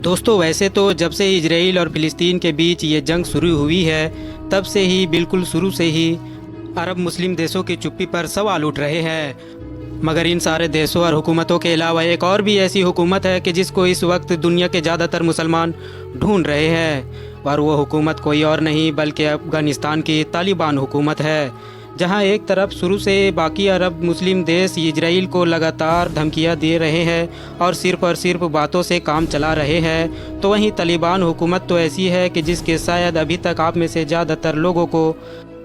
दोस्तों वैसे तो जब से इजराइल और फ़िलिस्तीन के बीच ये जंग शुरू हुई है तब से ही बिल्कुल शुरू से ही अरब मुस्लिम देशों की चुप्पी पर सवाल उठ रहे हैं। मगर इन सारे देशों और हुकूमतों के अलावा एक और भी ऐसी हुकूमत है कि जिसको इस वक्त दुनिया के ज़्यादातर मुसलमान ढूंढ रहे हैं और वो हुकूमत कोई और नहीं बल्कि अफ़गानिस्तान की तालिबान हुकूमत है, जहां एक तरफ शुरू से बाकी अरब मुस्लिम देश इजराइल को लगातार धमकियां दे रहे हैं और सिर्फ बातों से काम चला रहे हैं, तो वहीं तालिबान हुकूमत तो ऐसी है कि जिसके शायद अभी तक आप में से ज़्यादातर लोगों को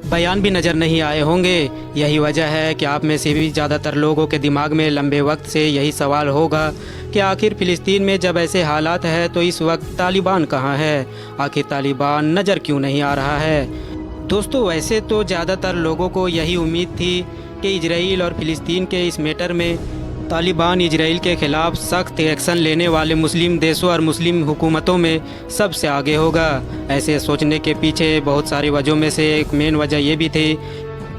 बयान भी नज़र नहीं आए होंगे। यही वजह है कि आप में से भी ज़्यादातर लोगों के दिमाग में लंबे वक्त से यही सवाल होगा कि आखिर फ़िलिस्तीन में जब ऐसे हालात है तो इस वक्त तालिबान कहाँ है, आखिर तालिबान नज़र क्यों नहीं आ रहा है। दोस्तों वैसे तो ज़्यादातर लोगों को यही उम्मीद थी कि इजराइल और फ़िलिस्तीन के इस मैटर में तालिबान इजराइल के ख़िलाफ़ सख्त एक्शन लेने वाले मुस्लिम देशों और मुस्लिम हुकूमतों में सबसे आगे होगा। ऐसे सोचने के पीछे बहुत सारी वजहों में से एक मेन वजह ये भी थी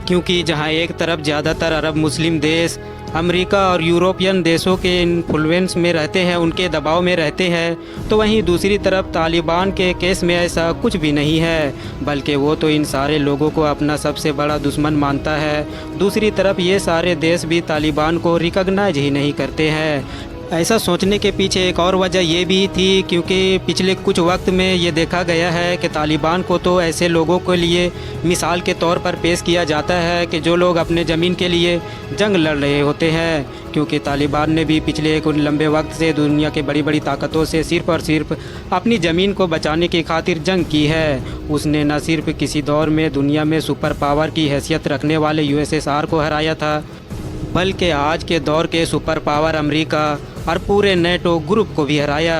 क्योंकि जहां एक तरफ ज़्यादातर अरब मुस्लिम देश अमेरिका और यूरोपियन देशों के इन्फ्लुएंस में रहते हैं, उनके दबाव में रहते हैं, तो वहीं दूसरी तरफ तालिबान के केस में ऐसा कुछ भी नहीं है, बल्कि वो तो इन सारे लोगों को अपना सबसे बड़ा दुश्मन मानता है। दूसरी तरफ ये सारे देश भी तालिबान को रिकॉग्नाइज ही नहीं करते हैं। ऐसा सोचने के पीछे एक और वजह ये भी थी क्योंकि पिछले कुछ वक्त में ये देखा गया है कि तालिबान को तो ऐसे लोगों के लिए मिसाल के तौर पर पेश किया जाता है कि जो लोग अपने ज़मीन के लिए जंग लड़ रहे होते हैं, क्योंकि तालिबान ने भी पिछले एक लंबे वक्त से दुनिया के बड़ी बड़ी ताकतों से सिर्फ और सिर्फ अपनी ज़मीन को बचाने की खातिर जंग की है। उसने न सिर्फ किसी दौर में दुनिया में सुपर पावर की हैसियत रखने वाले यूएसएसआर को हराया था, बल्कि आज के दौर के सुपर पावर अमेरिका और पूरे नेटो ग्रुप को भी हराया।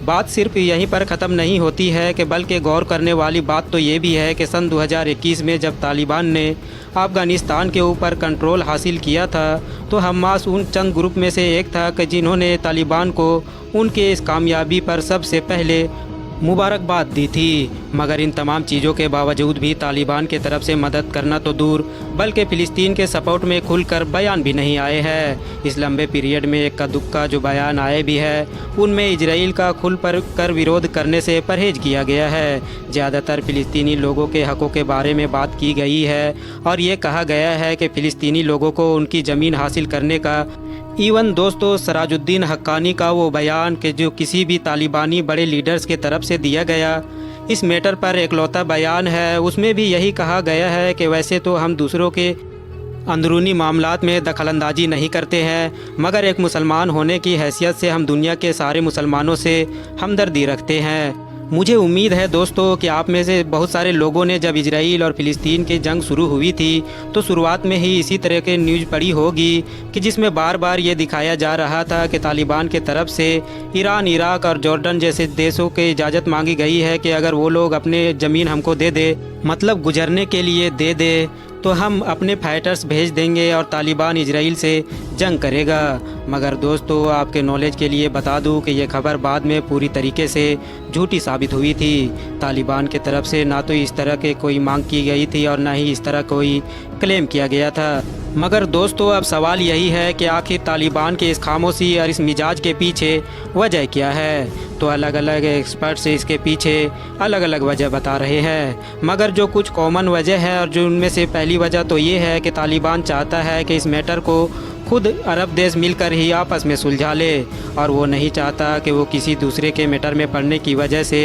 बात सिर्फ यहीं पर ख़त्म नहीं होती है कि बल्कि गौर करने वाली बात तो ये भी है कि सन 2021 में जब तालिबान ने अफ़गानिस्तान के ऊपर कंट्रोल हासिल किया था तो हमास उन चंद ग्रुप में से एक था कि जिन्होंने तालिबान को उनके इस कामयाबी पर सबसे पहले मुबारकबाद दी थी। मगर इन तमाम चीज़ों के बावजूद भी तालिबान के तरफ से मदद करना तो दूर बल्कि फ़िलिस्तीन के सपोर्ट में खुलकर बयान भी नहीं आए हैं। इस लंबे पीरियड में एक का दुक्का जो बयान आए भी है उनमें इजराइल का खुल पर कर विरोध करने से परहेज किया गया है। ज़्यादातर फ़िलिस्तीनी लोगों के हक़ों के बारे में बात की गई है और ये कहा गया है कि फ़िलिस्तीनी लोगों को उनकी ज़मीन हासिल करने का इवन दोस्तों सराजुद्दीन हक्कानी का वो बयान कि जो किसी भी तालिबानी बड़े लीडर्स के तरफ से दिया गया इस मैटर पर एकलौता बयान है, उसमें भी यही कहा गया है कि वैसे तो हम दूसरों के अंदरूनी मामलात में दखलंदाजी नहीं करते हैं, मगर एक मुसलमान होने की हैसियत से हम दुनिया के सारे मुसलमानों से हमदर्दी रखते हैं। मुझे उम्मीद है दोस्तों कि आप में से बहुत सारे लोगों ने जब इजराइल और फ़िलिस्तीन की जंग शुरू हुई थी तो शुरुआत में ही इसी तरह के न्यूज़ पढ़ी होगी कि जिसमें बार बार ये दिखाया जा रहा था कि तालिबान के तरफ से ईरान, इराक और जॉर्डन जैसे देशों की इजाज़त मांगी गई है कि अगर वो लोग अपने ज़मीन हमको दे दे, मतलब गुजरने के लिए दे दे, तो हम अपने फाइटर्स भेज देंगे और तालिबान इजराइल से जंग करेगा। मगर दोस्तों आपके नॉलेज के लिए बता दूं कि ये खबर बाद में पूरी तरीके से झूठी साबित हुई थी। तालिबान के तरफ से ना तो इस तरह के कोई मांग की गई थी और ना ही इस तरह कोई क्लेम किया गया था। मगर दोस्तों अब सवाल यही है कि आखिर तालिबान के इस खामोशी और इस मिजाज के पीछे वजह क्या है। तो अलग अलग एक्सपर्ट्स इसके पीछे अलग अलग वजह बता रहे हैं, मगर जो कुछ कॉमन वजह है और जो उनमें से पहली वजह तो ये है कि तालिबान चाहता है कि इस मैटर को खुद अरब देश मिलकर ही आपस में सुलझा ले और वो नहीं चाहता कि वो किसी दूसरे के मैटर में पड़ने की वजह से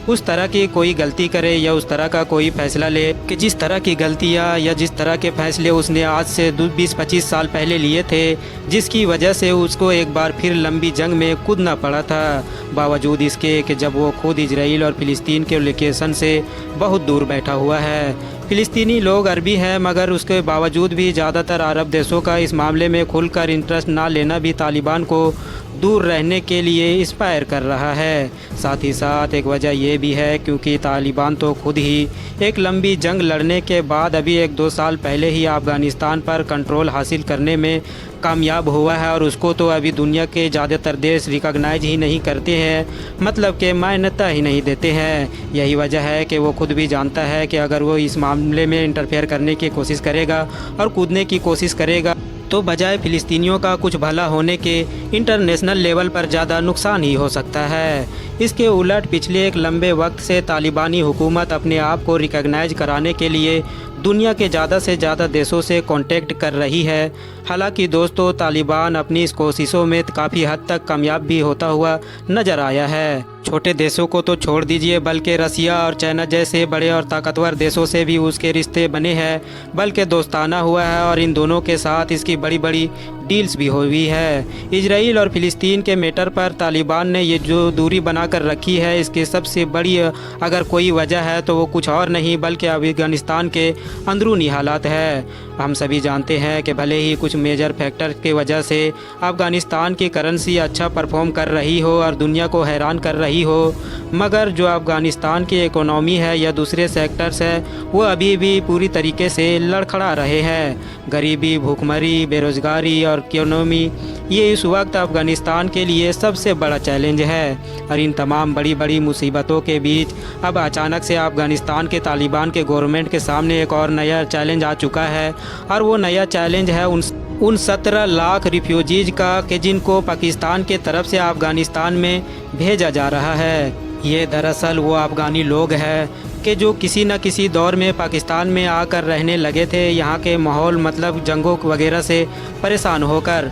उस तरह की कोई गलती करे या उस तरह का कोई फ़ैसला ले कि जिस तरह की गलतियाँ या जिस तरह के फ़ैसले उसने आज से 20-25 साल पहले लिए थे, जिसकी वजह से उसको एक बार फिर लंबी जंग में कूदना पड़ा था, बावजूद इसके कि जब वो खुद इजराइल और फ़िलिस्तीन के लोकेशन से बहुत दूर बैठा हुआ है। फ़िलिस्तीनी लोग अरबी हैं, मगर उसके बावजूद भी ज़्यादातर अरब देशों का इस मामले में खुलकर इंटरेस्ट ना लेना भी तालिबान को दूर रहने के लिए इंस्पायर कर रहा है। साथ ही साथ एक वजह ये भी है क्योंकि तालिबान तो खुद ही एक लंबी जंग लड़ने के बाद अभी 1-2 साल पहले ही अफ़गानिस्तान पर कंट्रोल हासिल करने में कामयाब हुआ है और उसको तो अभी दुनिया के ज़्यादातर देश रिकॉग्नाइज ही नहीं करते हैं, मतलब कि मान्यता ही नहीं देते हैं। यही वजह है कि वो खुद भी जानता है कि अगर वो इस मामले में इंटरफेयर करने की कोशिश करेगा और कूदने की कोशिश करेगा तो बजाय फ़िलिस्तीनियों का कुछ भला होने के इंटरनेशनल लेवल पर ज़्यादा नुकसान ही हो सकता है। इसके उलट पिछले एक लंबे वक्त से तालिबानी हुकूमत अपने आप को रिकॉग्नाइज कराने के लिए दुनिया के ज़्यादा से ज़्यादा देशों से कांटेक्ट कर रही है। हालांकि दोस्तों, तालिबान अपनी इस कोशिशों में काफ़ी हद तक कामयाब भी होता हुआ नज़र आया है। छोटे देशों को तो छोड़ दीजिए, बल्कि रसिया और चाइना जैसे बड़े और ताकतवर देशों से भी उसके रिश्ते बने हैं, बल्कि दोस्ताना हुआ है और इन दोनों के साथ इसकी बड़ी बड़ी डील्स भी हुई है। इजराइल और फ़िलिस्तीन के मैटर पर तालिबान ने ये जो दूरी बना कर रखी है, इसकी सबसे बड़ी अगर कोई वजह है तो वो कुछ और नहीं बल्कि अफ़गानिस्तान के अंदरूनी हालात है। हम सभी जानते हैं कि भले ही कुछ मेजर फैक्टर की वजह से अफ़गानिस्तान की करेंसी अच्छा परफॉर्म कर रही हो और दुनिया को हैरान कर रही हो, मगर जो अफ़गानिस्तान की इकोनॉमी है या दूसरे सेक्टर्स है वो अभी भी पूरी तरीके से लड़खड़ा रहे हैं। गरीबी, भूखमरी, बेरोज़गारी और इकोनॉमी, ये इस वक्त अफ़गानिस्तान के लिए सबसे बड़ा चैलेंज है। और इन तमाम बड़ी बड़ी मुसीबतों के बीच अब अचानक से अफ़गानिस्तान के तालिबान के गवर्नमेंट के सामने एक और नया चैलेंज आ चुका है, और वो नया चैलेंज है उन 17 लाख रिफ्यूजीज़ का कि जिनको पाकिस्तान के तरफ से अफ़गानिस्तान में भेजा जा रहा है। ये दरअसल वो अफ़गानी लोग हैं कि जो किसी न किसी दौर में पाकिस्तान में आकर रहने लगे थे, यहाँ के माहौल मतलब जंगों वगैरह से परेशान होकर,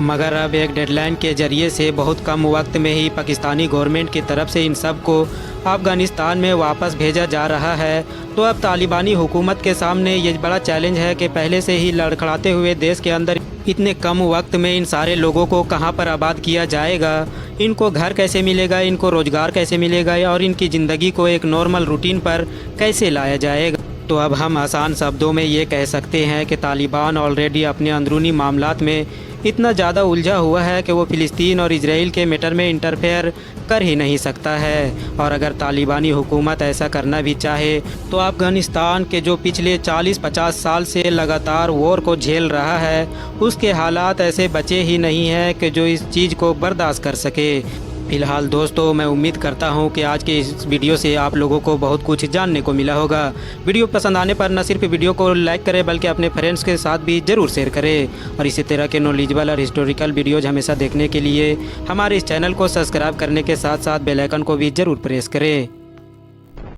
मगर अब एक डेडलाइन के ज़रिए से बहुत कम वक्त में ही पाकिस्तानी गवर्नमेंट की तरफ से इन सब को अफ़गानिस्तान में वापस भेजा जा रहा है। तो अब तालिबानी हुकूमत के सामने ये बड़ा चैलेंज है कि पहले से ही लड़खड़ाते हुए देश के अंदर इतने कम वक्त में इन सारे लोगों को कहां पर आबाद किया जाएगा, इनको घर कैसे मिलेगा, इनको रोज़गार कैसे मिलेगा और इनकी ज़िंदगी को एक नॉर्मल रूटीन पर कैसे लाया जाएगा। तो अब हम आसान शब्दों में ये कह सकते हैं कि तालिबान ऑलरेडी अपने अंदरूनी मामलात में इतना ज़्यादा उलझा हुआ है कि वो फ़िलिस्तीन और इजराइल के मैटर में इंटरफेयर कर ही नहीं सकता है। और अगर तालिबानी हुकूमत ऐसा करना भी चाहे तो अफ़गानिस्तान के जो पिछले 40-50 साल से लगातार वॉर को झेल रहा है, उसके हालात ऐसे बचे ही नहीं हैं कि जो इस चीज़ को बर्दाश्त कर सके। फ़िलहाल दोस्तों, मैं उम्मीद करता हूं कि आज के इस वीडियो से आप लोगों को बहुत कुछ जानने को मिला होगा। वीडियो पसंद आने पर न सिर्फ वीडियो को लाइक करें बल्कि अपने फ्रेंड्स के साथ भी ज़रूर शेयर करें। और इसी तरह के नॉलेजेबल और हिस्टोरिकल वीडियोज़ हमेशा देखने के लिए हमारे इस चैनल को सब्सक्राइब करने के साथ साथ बेल आइकन को भी ज़रूर प्रेस करें।